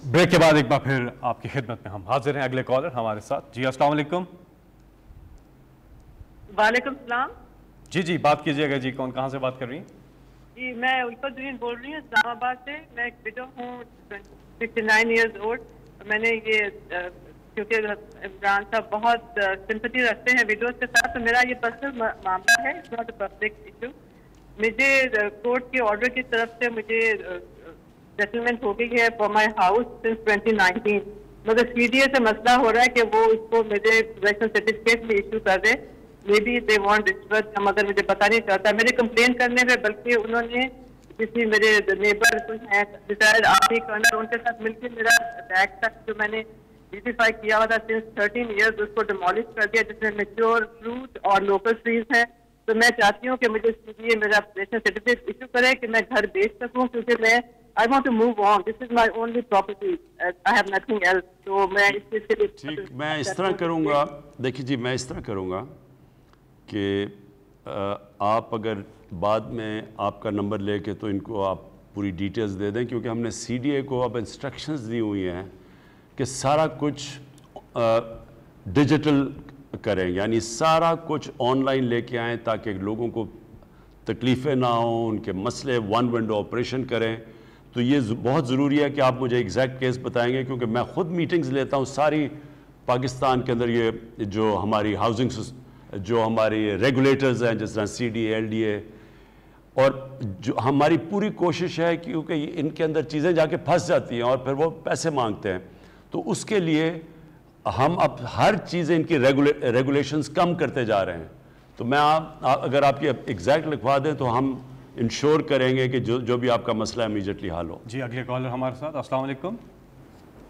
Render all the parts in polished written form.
Break کے بعد ایک بار پھر آپ کی خدمت میں ہم حاضر ہیں. اگلے کالر ہمارے ساتھ. جی السلام علیکم. وعلیکم السلام. جی بات کیجیے گا. جی کون کہاں سے بات کر رہی ہیں؟ جی میں الفت جرین بول رہی ہوں اسلام آباد سے. میں ایک بیٹا ہوں 69 ایئرز اولڈ. میں نے یہ کیونکہ عمران صاحب بہت سمپتی رکھتے ہیں ویڈیوز کے ساتھ، تو میرا یہ پرسنل معاملہ ہے، it's not a public issue. مجھے کورٹ کے آرڈر کی طرف سے مجھے سیٹلمنٹ ہو گئی ہے فار مائی ہاؤس سنس 2019، مگر سی ڈی اے سے مسئلہ ہو رہا ہے کہ وہ اس کو مجھے پوزیشن سرٹیفکیٹ بھی ایشو کر دے. مے بی دے وانٹ رشوت، مگر مجھے پتہ نہیں چلتا. میرے کمپلین کرنے میں بلکہ انہوں نے کسی میرے نیبر کچھ ہیں ریٹائرڈ آرمی کرنل، ان کے ساتھ مل کے میرا ٹیکس تک جو میں نے ڈیوٹیفائی کیا ہوا تھا سنس 13 ایئرز اس کو ڈیمولش کر دیا، جس میں میچور فروٹ اور لوکل ٹریز ہیں. تو میں چاہتی ہوں کہ مجھے اس کے لیے میرا پوزیشن سرٹیفکیٹ ایشو کرے کہ میں گھر بیچ سکوں، کیونکہ میں I want to move on. This is my only property. I have nothing else. تو میں اس کے لیے ٹھیک میں اس طرح کروں گا. دیکھیے جی میں اس طرح کروں گا کہ آپ اگر بعد میں آپ کا نمبر لے کے تو ان کو آپ پوری ڈیٹیلز دے دیں، کیونکہ ہم نے سی ڈی اے کو اب انسٹرکشنز دی ہوئی ہیں کہ سارا کچھ ڈیجیٹل کریں، یعنی سارا کچھ آن لائن لے کے آئیں تاکہ لوگوں کو تکلیفیں نہ ہوں، ان کے مسئلے ون ونڈو آپریشن کریں. تو یہ بہت ضروری ہے کہ آپ مجھے ایگزیکٹ کیس بتائیں گے، کیونکہ میں خود میٹنگز لیتا ہوں ساری پاکستان کے اندر. یہ جو ہماری ہاؤسنگ جو ہماری ریگولیٹرز ہیں جس طرح C D A L D A, اور جو ہماری پوری کوشش ہے کیونکہ ان کے اندر چیزیں جا کے پھنس جاتی ہیں اور پھر وہ پیسے مانگتے ہیں، تو اس کے لیے ہم اب ہر چیزیں ان کی ریگولیشنز کم کرتے جا رہے ہیں. تو میں اگر آپ کی ایگزیکٹ لکھوا دیں تو ہم انشور کریں گے کہ جو بھی آپ کا مسئلہ ہے امیجیٹلی حل ہو. جی اگلے کالر ہمارے ساتھ. السلام علیکم.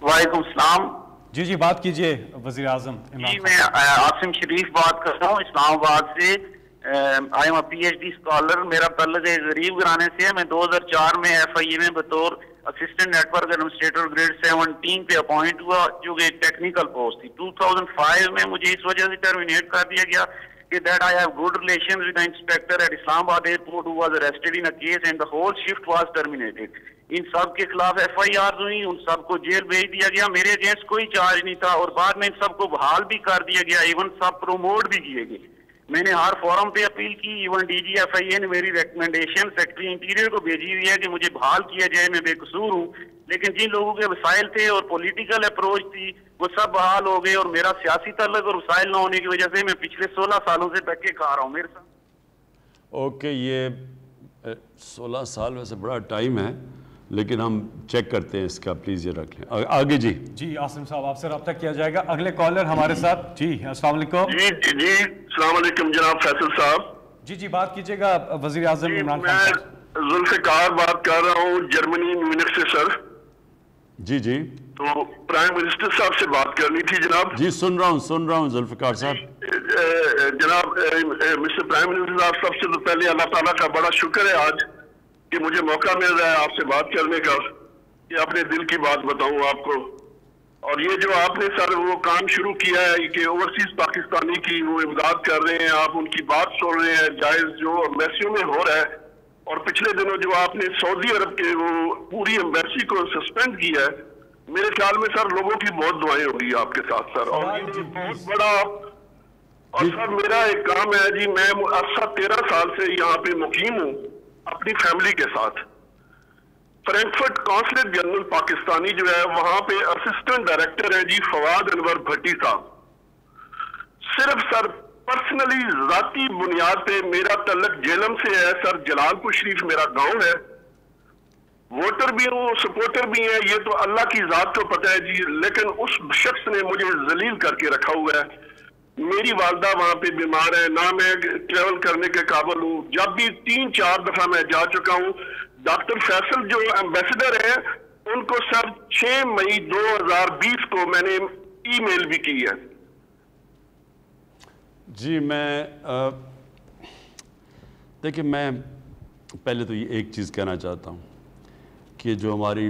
وعلیکم السلام. جی بات کیجئے وزیر اعظم. جی میں عاصم شریف بات کر رہا ہوں اسلام آباد سے. I am a P H D scholar. میرا تعلق غریب گھرانے سے ہے. میں 2004 میں ایف آئی اے میں بطور assistant network administrator grade 17 پہ اپوائنٹ ہوا، جو کہ ٹیکنیکل پوسٹ تھی. 2005 میں مجھے اس وجہ سے ٹرمینیٹ کر دیا گیا کہ that I have good relations with the inspector at Islamabad airport who was arrested in a case and the whole shift was terminated. ان سب کے خلاف ایف آئی آر ہوئی، ان سب کو جیل بھیج دیا گیا. میرے اگینسٹ کوئی چارج نہیں تھا اور بعد میں ان سب کو بحال بھی کر دیا گیا، ایون سب پروموٹ بھی کیے گئے. میں نے ہر فورم پہ اپیل کی، ایون ڈی جی ایف آئی اے نے میری ریکمنڈیشن سیکرٹری انٹیریئر کو بھیجی ہوئی ہے کہ مجھے بحال کیا جائے، میں بے قصور ہوں. لیکن جن لوگوں کے وسائل تھے اور پولیٹیکل اپروچ تھی وہ سب بحال ہو گئے، اور میرا سیاسی تعلق اور وسائل نہ ہونے کی وجہ سے میں پچھلے 16 سالوں سے دھکے کھا رہا ہوں میرے ساتھ. اوکے یہ 16 سال ویسے بڑا ٹائم ہے، لیکن ہم چیک کرتے ہیں اس کا. پلیز یہ رکھ لیں آگے. جی عاصم صاحب آپ سے رابطہ کیا جائے گا. اگلے کالر ہمارے ساتھ. جی السلام علیکم. جی السلام علیکم جناب فیصل صاحب. جی بات کیجیے گا وزیر اعظم عمران خان صاحب. میں ذوالفقار بات کر رہا ہوں جرمنی میونخ سے سر. جی تو پرائم منسٹر صاحب سے بات کرنی تھی جناب. جی سن رہا ہوں ذوالفقار صاحب. جناب مسٹر پرائم منسٹر صاحب، سب سے پہلے اللہ تعالیٰ کا بڑا شکر ہے آج کہ مجھے موقع مل رہا ہے آپ سے بات کرنے کا، کہ اپنے دل کی بات بتاؤں آپ کو. اور یہ جو آپ نے سر وہ کام شروع کیا ہے کہ اوورسیز پاکستانی کی وہ امداد کر رہے ہیں، آپ ان کی بات سن رہے ہیں، جائز جو ایمبیسیوں میں ہو رہا ہے. اور پچھلے دنوں جو آپ نے سعودی عرب کے وہ پوری ایمبیسی کو سسپینڈ کیا ہے، میرے خیال میں سر لوگوں کی بہت دعائیں ہوگی آپ کے ساتھ سر. اور یہ بہت بڑا. اور سر میرا ایک کام ہے جی، میں 13 سال سے یہاں پہ مقیم ہوں اپنی فیملی کے ساتھ. فرینکفرٹ قونصلیٹ جنرل پاکستانی جو ہے وہاں پہ اسسٹنٹ ڈائریکٹر ہے جی فواد انور بھٹی صاحب. صرف سر پرسنلی ذاتی بنیاد پہ میرا تعلق جیلم سے ہے سر. جلال پور شریف میرا گاؤں ہے. ووٹر بھی ہوں، سپورٹر بھی ہیں، یہ تو اللہ کی ذات کو پتہ ہے جی. لیکن اس شخص نے مجھے ذلیل کر کے رکھا ہوا ہے. میری والدہ وہاں پہ بیمار ہے، نہ میں ٹریول کرنے کے قابل ہوں. جب بھی 3-4 دفعہ میں جا چکا ہوں. ڈاکٹر فیصل جو ایمبیسڈر ہیں ان کو سر 6 مئی 2020 کو میں نے ای میل بھی کی ہے. جی میں دیکھیں میں پہلے تو یہ ایک چیز کہنا چاہتا ہوں کہ جو ہماری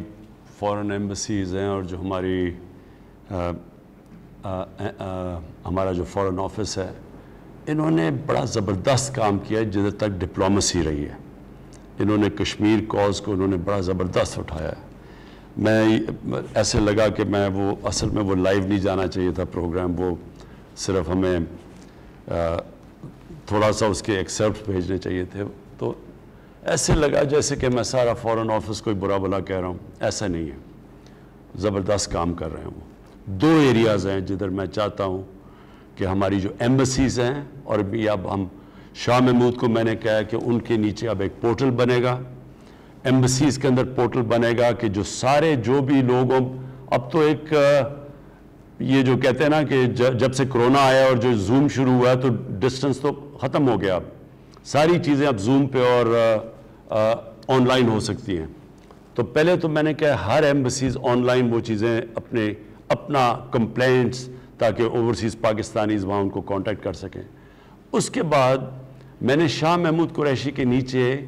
فورن ایمبیسیز ہیں اور جو ہمارا جو فورن آفس ہے، انہوں نے بڑا زبردست کام کیا ہے جدھر تک ڈپلومیسی رہی ہے. انہوں نے کشمیر کاز کو انہوں نے بڑا زبردست اٹھایا ہے. میں ایسے لگا کہ میں وہ اصل میں وہ لائیو نہیں جانا چاہیے تھا پروگرام، وہ صرف ہمیں تھوڑا سا اس کے ایکسیپٹ بھیجنے چاہیے تھے. تو ایسے لگا جیسے کہ میں سارا فورن آفس کوئی برا بلا کہہ رہا ہوں. ایسا نہیں ہے، زبردست کام کر رہے ہیں. وہ 2 ایریاز ہیں جدھر میں چاہتا ہوں کہ ہماری جو ایمبیسیز ہیں، اور بھی اب ہم شاہ محمود کو میں نے کہا کہ ان کے نیچے اب ایک پورٹل بنے گا، ایمبیسیز کے اندر پورٹل بنے گا کہ جو سارے جو بھی لوگوں، اب تو ایک یہ جو کہتے ہیں نا کہ جب سے کرونا آیا اور جو زوم شروع ہوا ہے تو ڈسٹنس تو ختم ہو گیا. اب ساری چیزیں اب زوم پہ اور آن لائن ہو سکتی ہیں. تو پہلے تو میں نے کہا ہر ایمبیسیز آن لائن وہ چیزیں اپنا کمپلینٹس، تاکہ اوورسیز پاکستانیز وہاں ان کو کانٹیکٹ کر سکیں. اس کے بعد میں نے شاہ محمود قریشی کے نیچے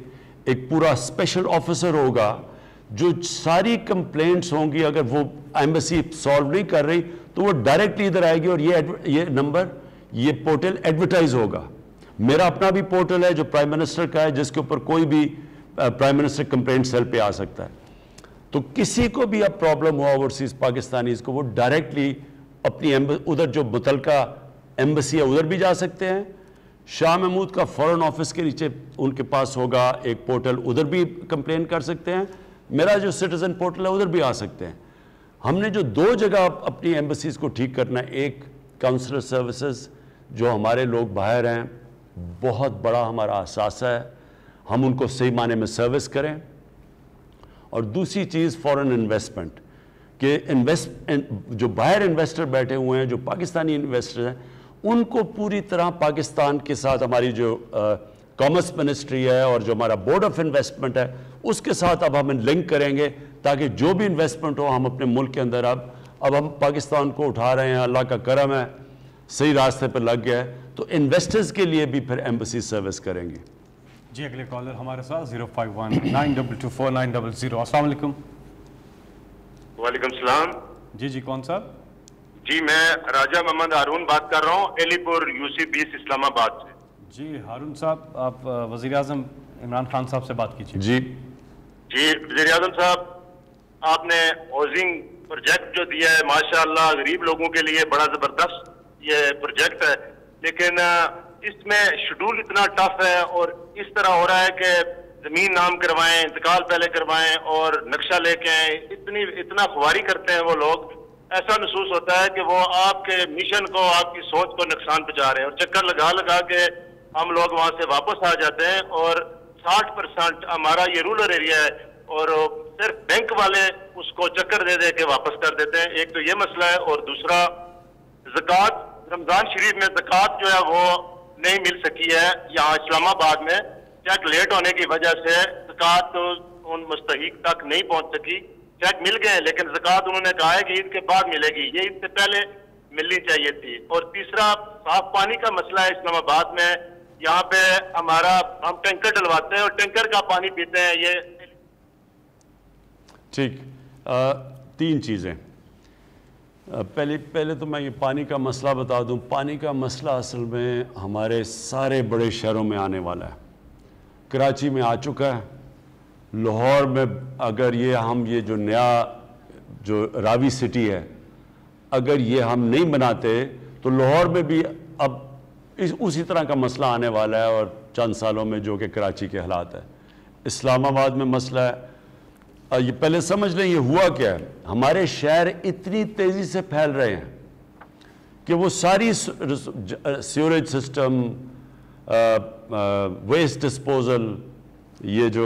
ایک پورا اسپیشل آفیسر ہوگا جو ساری کمپلینٹس ہوں گی، اگر وہ ایمبیسی سالو نہیں کر رہی تو وہ ڈائریکٹلی ادھر آئے گی اور یہ نمبر، یہ پورٹل ایڈورٹائز ہوگا. میرا اپنا بھی پورٹل ہے جو پرائم منسٹر کا ہے، جس کے اوپر کوئی بھی پرائم منسٹر کمپلینٹ سیل پہ آ سکتا ہے. تو کسی کو بھی اب پرابلم ہوا اوورسیز پاکستانیز کو، وہ ڈائریکٹلی اپنی ادھر جو متعلقہ ایمبیسی ہے ادھر بھی جا سکتے ہیں. شاہ محمود کا فورن آفس کے نیچے ان کے پاس ہوگا ایک پورٹل، ادھر بھی کمپلین کر سکتے ہیں. میرا جو سٹیزن پورٹل ہے ادھر بھی آ سکتے ہیں. ہم نے جو 2 جگہ اپنی ایمبیسیز کو ٹھیک کرنا ہے، ایک کاؤنسلر سروسز جو ہمارے لوگ باہر ہیں، بہت بڑا ہمارا اثاثہ ہے، ہم ان کو صحیح معنی میں سروس کریں. اور دوسری چیز فورن انویسٹمنٹ، کہ جو باہر انویسٹر بیٹھے ہوئے ہیں، جو پاکستانی انویسٹر ہیں، ان کو پوری طرح پاکستان کے ساتھ ہماری جو کامرس منسٹری ہے اور جو ہمارا بورڈ آف انویسٹمنٹ ہے اس کے ساتھ اب ہم لنک کریں گے، تاکہ جو بھی انویسٹمنٹ ہو ہم اپنے ملک کے اندر اب ہم پاکستان کو اٹھا رہے ہیں. اللہ کا کرم ہے، صحیح راستے پہ لگ گیا ہے، تو انویسٹرز کے لیے بھی پھر ایمبیسی سروس کریں گے. جی اگلے کالر ہمارے ساتھ 05192249000. السلام علیکم. وعلیکم السلام. جی کون صاحب؟ جی میں راجہ محمد ہارون بات کر رہا ہوں، ایلی پور UC 20 اسلام آباد سے. جی ہارون صاحب، آپ وزیر اعظم عمران خان صاحب سے بات کیجیے. جی وزیر اعظم صاحب، آپ نے ہاؤسنگ پروجیکٹ جو دیا ہے ماشاءاللہ غریب لوگوں کے لیے بڑا زبردست یہ پروجیکٹ ہے، لیکن اس میں شیڈول اتنا ٹف ہے اور اس طرح ہو رہا ہے کہ زمین نام کروائیں، انتقال پہلے کروائیں اور نقشہ لے کے آئیں، اتنا خواری کرتے ہیں وہ لوگ. ایسا محسوس ہوتا ہے کہ وہ آپ کے مشن کو، آپ کی سوچ کو نقصان پہنچا رہے ہیں، اور چکر لگا کے ہم لوگ وہاں سے واپس آ جاتے ہیں. اور 60% ہمارا یہ رورل ایریا ہے اور صرف بینک والے اس کو چکر دے کے واپس کر دیتے ہیں. ایک تو یہ مسئلہ ہے، اور دوسرا زکوٰۃ، رمضان شریف میں زکوٰۃ جو ہے وہ نہیں مل سکی ہے یہاں اسلام آباد میں. چیک لیٹ ہونے کی وجہ سے زکوٰۃ ان مستحق تک نہیں پہنچ سکی. چیک مل گئے لیکن زکوٰۃ انہوں نے کہا ہے کہ عید کے بعد ملے گی، یہ عید سے پہلے ملنی چاہیے تھی. اور تیسرا صاف پانی کا مسئلہ ہے اسلام آباد میں. یہاں پہ ہم ٹینکر ڈلواتے ہیں اور ٹینکر کا پانی پیتے ہیں. یہ ٹھیک 3 چیزیں. پہلے تو میں یہ پانی کا مسئلہ بتا دوں. پانی کا مسئلہ اصل میں ہمارے سارے بڑے شہروں میں آنے والا ہے. کراچی میں آ چکا ہے، لاہور میں اگر یہ جو نیا جو راوی سٹی ہے اگر یہ ہم نہیں بناتے تو لاہور میں بھی اب اسی طرح کا مسئلہ آنے والا ہے، اور چند سالوں میں جو کہ کراچی کے حالات ہے. اسلام آباد میں مسئلہ ہے. یہ پہلے سمجھ لیں یہ ہوا کیا ہے. ہمارے شہر اتنی تیزی سے پھیل رہے ہیں کہ وہ ساری سیوریج سسٹم، ویسٹ ڈسپوزل، یہ جو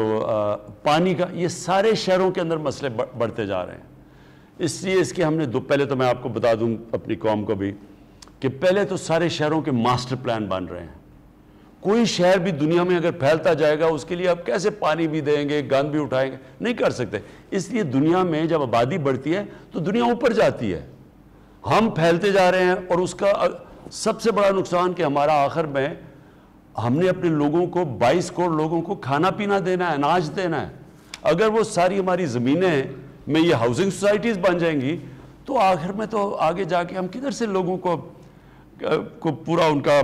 پانی کا، یہ سارے شہروں کے اندر مسئلے بڑھتے جا رہے ہیں. اس لیے اس کے ہم نے پہلے تو میں آپ کو بتا دوں اپنی قوم کو بھی کہ پہلے تو سارے شہروں کے ماسٹر پلان بن رہے ہیں. کوئی شہر بھی دنیا میں اگر پھیلتا جائے گا اس کے لیے آپ کیسے پانی بھی دیں گے، گند بھی اٹھائیں گے، نہیں کر سکتے. اس لیے دنیا میں جب آبادی بڑھتی ہے تو دنیا اوپر جاتی ہے. ہم پھیلتے جا رہے ہیں اور اس کا سب سے بڑا نقصان کہ ہمارا آخر میں ہم نے اپنے لوگوں کو 22 کروڑ لوگوں کو کھانا پینا دینا ہے، اناج دینا ہے. اگر وہ ساری ہماری زمینیں میں یہ ہاؤسنگ سوسائٹیز بن جائیں گی تو آخر میں تو آگے جا کے ہم کدھر سے لوگوں کو پورا ان کا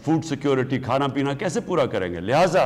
فوڈ سیکیورٹی، کھانا پینا کیسے پورا کریں گے. لہٰذا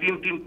3-3,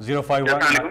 051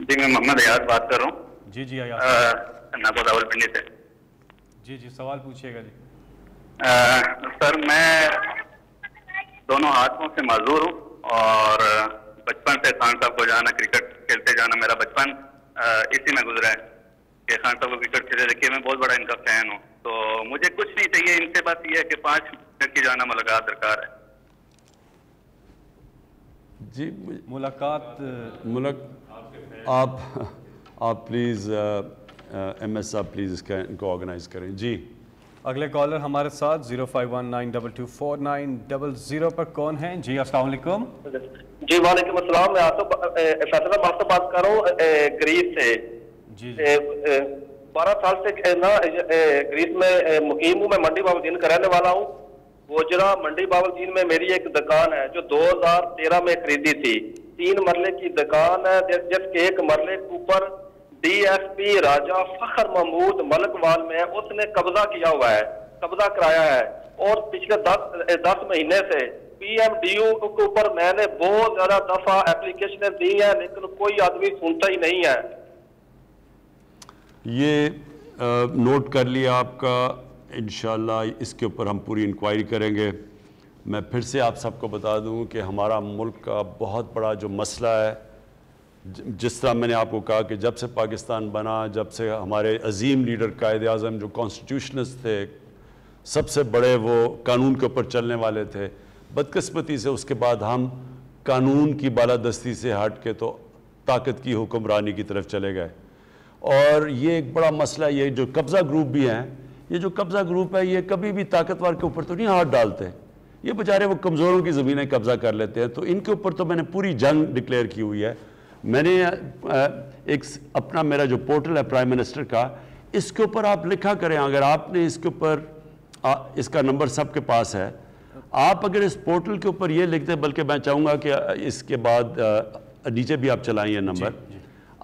جی میں محمد ریاض بات کر رہا ہوں جی جی ناگو راولپنڈی سے. جی جی سوال پوچھیے گا. جی سر میں دونوں ہاتھوں سے معذور ہوں اور بچپن سے خان صاحب کو جانا کرکٹ کھیلتے جانا میرا بچپن اسی میں گزرا ہے کہ خان صاحب کو کرکٹ کھیلتے دیکھیے میں بہت بڑا ان کا فین ہوں. تو مجھے کچھ نہیں چاہیے ان سے، بس یہ ہے کہ 5 منٹ کی جانا ملاقات درکار ہے. جی ملاقات آپ پلیز ایم ایس صاحب پلیز ان کو آرگنائز کریں. جی اگلے کالر ہمارے ساتھ 0519224900 پر کون ہیں؟ جی السلام علیکم. جی وعلیکم السلام. میں فیصل صاحب بات کر رہا ہوں گریس سے. جی 12 سال سے نا گریس میں مقیم ہوں. میں منڈی باولدین کا رہنے والا ہوں. گوجرا منڈی باولدین میں میری ایک دکان ہے جو 2013 میں خریدی تھی. 3 مرلے کی دکان ہے جس کے ایک مرلے کے اوپر ڈی ایس پی راجہ فخر محمود ملک وال میں اس نے قبضہ کیا ہوا ہے، قبضہ کرایا ہے. اور پچھلے 10 مہینے سے پی ایم ڈی یو کے اوپر میں نے بہت زیادہ دفعہ اپلیکیشنیں دی ہیں لیکن کوئی آدمی سنتا ہی نہیں ہے. یہ نوٹ کر لیا آپ کا. انشاءاللہ اس کے اوپر ہم پوری انکوائری کریں گے. میں پھر سے آپ سب کو بتا دوں کہ ہمارا ملک کا بہت بڑا جو مسئلہ ہے، جس طرح میں نے آپ کو کہا کہ جب سے پاکستان بنا، جب سے ہمارے عظیم لیڈر قائد اعظم جو کانسٹیٹیوشنسٹ تھے، سب سے بڑے وہ قانون کے اوپر چلنے والے تھے، بدقسمتی سے اس کے بعد ہم قانون کی بالادستی سے ہٹ کے تو طاقت کی حکمرانی کی طرف چلے گئے. اور یہ ایک بڑا مسئلہ، یہ جو قبضہ گروپ بھی ہیں، یہ جو قبضہ گروپ ہے یہ کبھی بھی طاقتور کے اوپر تو نہیں ہاتھ ڈالتے. یہ بیچارے وہ کمزوروں کی زمینیں قبضہ کر لیتے ہیں. تو ان کے اوپر تو میں نے پوری جنگ ڈکلیئر کی ہوئی ہے. میں نے ایک اپنا میرا جو پورٹل ہے پرائم منسٹر کا، اس کے اوپر آپ لکھا کریں. اگر آپ نے اس کے اوپر، اس کا نمبر سب کے پاس ہے، آپ اگر اس پورٹل کے اوپر یہ لکھتے، بلکہ میں چاہوں گا کہ اس کے بعد نیچے بھی آپ چلائیں یہ نمبر.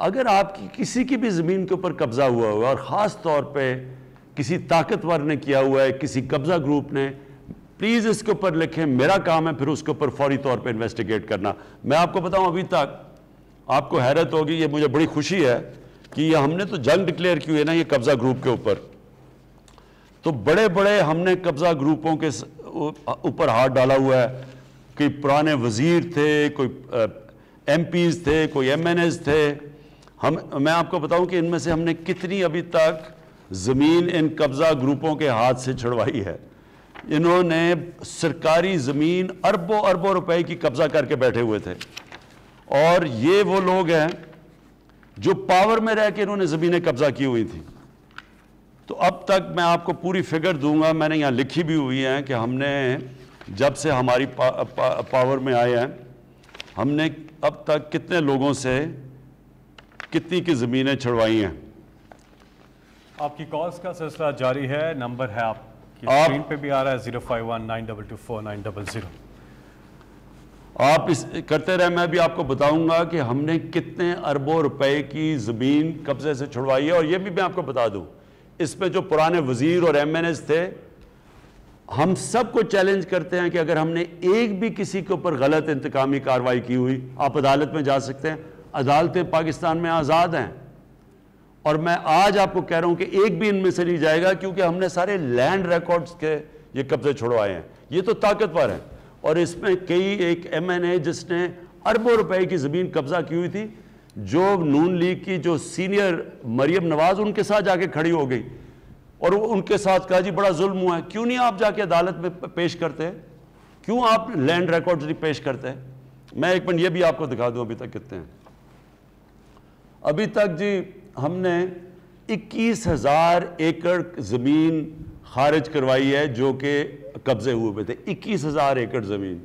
اگر آپ کی کسی کی بھی زمین کے اوپر قبضہ ہوا ہوا اور خاص طور پہ کسی طاقتور نے کیا ہوا ہے، کسی قبضہ گروپ نے، پلیز اس کے اوپر لکھیں. میرا کام ہے پھر اس کے اوپر فوری طور پہ انویسٹیگیٹ کرنا. میں آپ کو بتاؤں ابھی تک آپ کو حیرت ہوگی، یہ مجھے بڑی خوشی ہے کہ یہ ہم نے تو جنگ ڈکلیئر کی ہوئی ہے نا یہ قبضہ گروپ کے اوپر. تو بڑے بڑے ہم نے قبضہ گروپوں کے اوپر ہاتھ ڈالا ہوا ہے. کوئی پرانے وزیر تھے، کوئی ایم پیز تھے، کوئی ایم این ایز تھے. میں آپ کو بتاؤں کہ ان میں سے ہم نے کتنی ابھی تک زمین ان قبضہ گروپوں کے ہاتھ سے چھڑوائی ہے. انہوں نے سرکاری زمین اربوں اربوں روپے کی قبضہ کر کے بیٹھے ہوئے تھے. اور یہ وہ لوگ ہیں جو پاور میں رہ کے انہوں نے زمینیں قبضہ کی ہوئی تھیں. تو اب تک میں آپ کو پوری فگر دوں گا، میں نے یہاں لکھی بھی ہوئی ہیں کہ ہم نے جب سے ہماری پاور میں آئے ہیں، ہم نے اب تک کتنے لوگوں سے کتنی کی زمینیں چھڑوائی ہیں. آپ کی کالز کا سلسلہ جاری ہے. نمبر ہے آپ کی اسکرین پہ بھی آ رہا ہے 0519224900. آپ اس کرتے رہے. میں بھی آپ کو بتاؤں گا کہ ہم نے کتنے اربوں روپے کی زمین قبضے سے چھڑوائی ہے. اور یہ بھی میں آپ کو بتا دوں، اس میں جو پرانے وزیر اور ایم این ایز تھے، ہم سب کو چیلنج کرتے ہیں کہ اگر ہم نے ایک بھی کسی کے اوپر غلط انتقامی کارروائی کی ہوئی، آپ عدالت میں جا سکتے ہیں. عدالتیں پاکستان میں آزاد ہیں. اور میں آج آپ کو کہہ رہا ہوں کہ ایک بھی ان میں سے نہیں جائے گا، کیونکہ ہم نے سارے لینڈ ریکارڈز کے یہ قبضے چھڑوائے ہیں. یہ تو طاقتور ہیں. اور اس میں ایک ایم این اے جس نے اربوں روپے کی زمین قبضہ کی ہوئی تھی، جو نون لیگ کی جو سینئر مریم نواز ان کے ساتھ جا کے کھڑی ہو گئی اور ان کے ساتھ کہا جی بڑا ظلم ہوا ہے. کیوں نہیں آپ جا کے عدالت میں پیش کرتے؟ کیوں آپ لینڈ ریکارڈز نہیں پیش کرتے؟ میں ایک منٹ یہ بھی آپ کو دکھا دوں ابھی تک کتنے ہیں. ابھی تک جی ہم نے 21,000 ایکڑ زمین خارج کروائی ہے جو کہ قبضے ہوئے تھے. 21,000 ایکڑ زمین.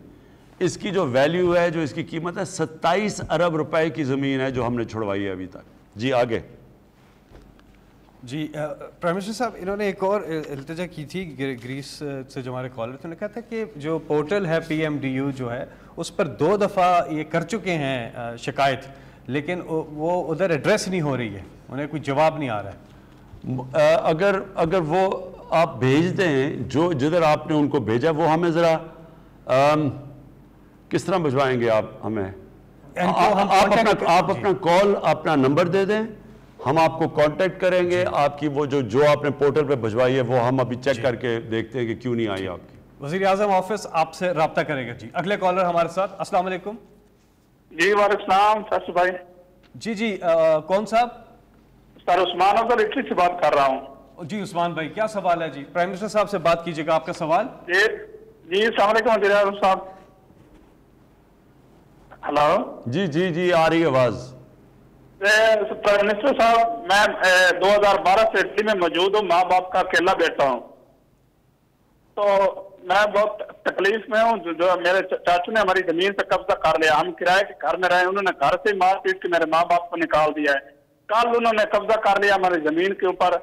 اس کی جو ویلیو ہے، جو اس کی قیمت ہے، 27 ارب روپے کی زمین ہے جو ہم نے چھڑوائی ہے ابھی تک. جی آگے. جی پرائم منسٹر صاحب، انہوں نے ایک اور التجا کی تھی گریس سے جو ہمارے کالر تھے. انہوں نے کہا تھا کہ جو پورٹل ہے پی ایم ڈی یو جو ہے، اس پر 2 دفعہ یہ کر چکے ہیں شکایت، لیکن وہ ادھر ایڈریس نہیں ہو رہی ہے، انہیں کوئی جواب نہیں آ رہا ہے. اگر وہ آپ بھیج دیں جو جدھر آپ نے ان کو بھیجا، وہ ہمیں ذرا کس طرح بھجوائیں گے آپ ہمیں؟ آپ اپنا کال اپنا نمبر دے دیں, ہم آپ کو کانٹیکٹ کریں گے. آپ کی وہ جو آپ نے پورٹل پہ بھجوائی ہے وہ ہم ابھی چیک کر کے دیکھتے ہیں کہ کیوں نہیں آئی آپ کی. وزیر اعظم آفس آپ سے رابطہ کرے گا. جی اگلے کالر ہمارے ساتھ. السلام علیکم. جی وعلیکم السلام فیصل بھائی. جی کون صاحب؟ سر عثمان افضل اٹلی سے بات کر رہا ہوں. جی عثمان بھائی کیا سوال ہے؟ جی پرائم منسٹر صاحب سے بات کیجیے گا. آپ کا سوال. جی السلام علیکم وزیر اعظم صاحب. ہلو. جی آ رہی آواز. پرائم منسٹر صاحب میں 2012 سے اٹلی میں موجود ہوں. ماں باپ کا اکیلا بیٹا ہوں, تو میں بہت تکلیف میں ہوں. جو میرے چاچو نے ہماری زمین پہ قبضہ کر لیا. ہم کرائے کے گھر میں رہے, انہوں نے گھر سے مار پیٹ کے میرے ماں باپ کو نکال دیا ہے. کل انہوں نے قبضہ کر لیا ہماری زمین کے اوپر.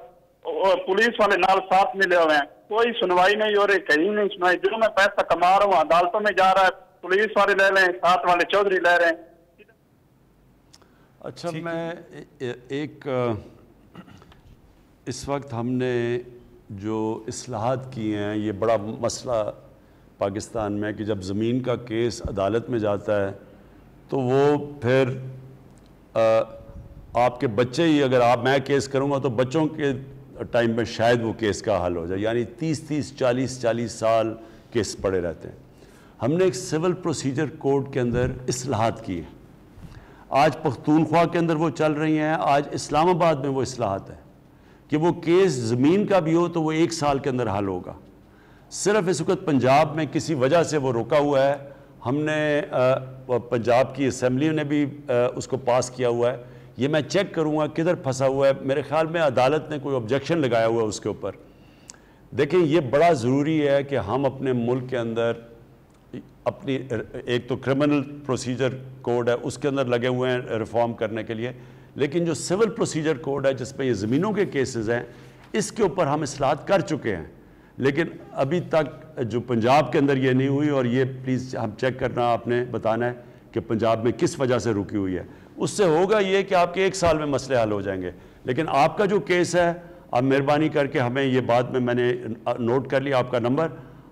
پولیس والے نال ساتھ ملے ہوئے ہیں. کوئی سنوائی نہیں ہو رہی, کہیں نہیں سنوائی. جو میں پیسہ کما رہا ہوں عدالتوں میں جا رہا ہے, پولیس والے لے لیں, ساتھ والے چودھری لے رہے ہیں. اچھا میں ایک اس وقت ہم نے جو اصلاحات کی ہیں, یہ بڑا مسئلہ پاکستان میں کہ جب زمین کا کیس عدالت میں جاتا ہے تو وہ پھر آپ کے بچے ہی, اگر میں کیس کروں گا تو بچوں کے ٹائم میں شاید وہ کیس کا حل ہو جائے. یعنی 30 40 سال کیس پڑے رہتے ہیں. ہم نے ایک سول پروسیجر کوڈ کے اندر اصلاحات کی ہیں. آج پختونخوا کے اندر وہ چل رہی ہیں, آج اسلام آباد میں وہ اصلاحات ہیں کہ وہ کیس زمین کا بھی ہو تو وہ 1 سال کے اندر حل ہوگا. صرف اس وقت پنجاب میں کسی وجہ سے وہ رکا ہوا ہے. ہم نے پنجاب کی اسمبلی نے بھی اس کو پاس کیا ہوا ہے. یہ میں چیک کروں گا کدھر پھنسا ہوا ہے. میرے خیال میں عدالت نے کوئی آبجیکشن لگایا ہوا ہے اس کے اوپر. دیکھیں یہ بڑا ضروری ہے کہ ہم اپنے ملک کے اندر اپنی ایک تو کرمنل پروسیجر کوڈ ہے اس کے اندر لگے ہوئے ہیں ریفارم کرنے کے لیے, لیکن جو سول پروسیجر کوڈ ہے جس پہ یہ زمینوں کے کیسز ہیں اس کے اوپر ہم اصلاحات کر چکے ہیں. لیکن ابھی تک جو پنجاب کے اندر یہ نہیں ہوئی, اور یہ پلیز ہم چیک کرنا, آپ نے بتانا ہے کہ پنجاب میں کس وجہ سے رکی ہوئی ہے. اس سے ہوگا یہ کہ آپ کے 1 سال میں مسئلے حل ہو جائیں گے. لیکن آپ کا جو کیس ہے, آپ مہربانی کر کے ہمیں یہ بات میں نے نوٹ کر لیا آپ کا نمبر,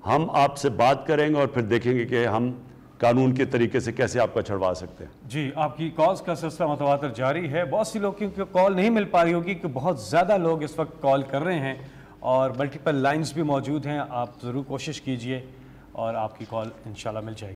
ہم آپ سے بات کریں گے اور پھر دیکھیں گے کہ ہم قانون کے طریقے سے کیسے آپ کا چھڑوا سکتے ہیں. جی آپ کی کالز کا سلسلہ متواتر جاری ہے. بہت سی لوگ کیونکہ کال نہیں مل پا رہی ہوگی کہ بہت زیادہ لوگ اس وقت کال کر رہے ہیں اور ملٹیپل لائنز بھی موجود ہیں. آپ ضرور کوشش کیجئے اور آپ کی کال انشاءاللہ مل جائے گی.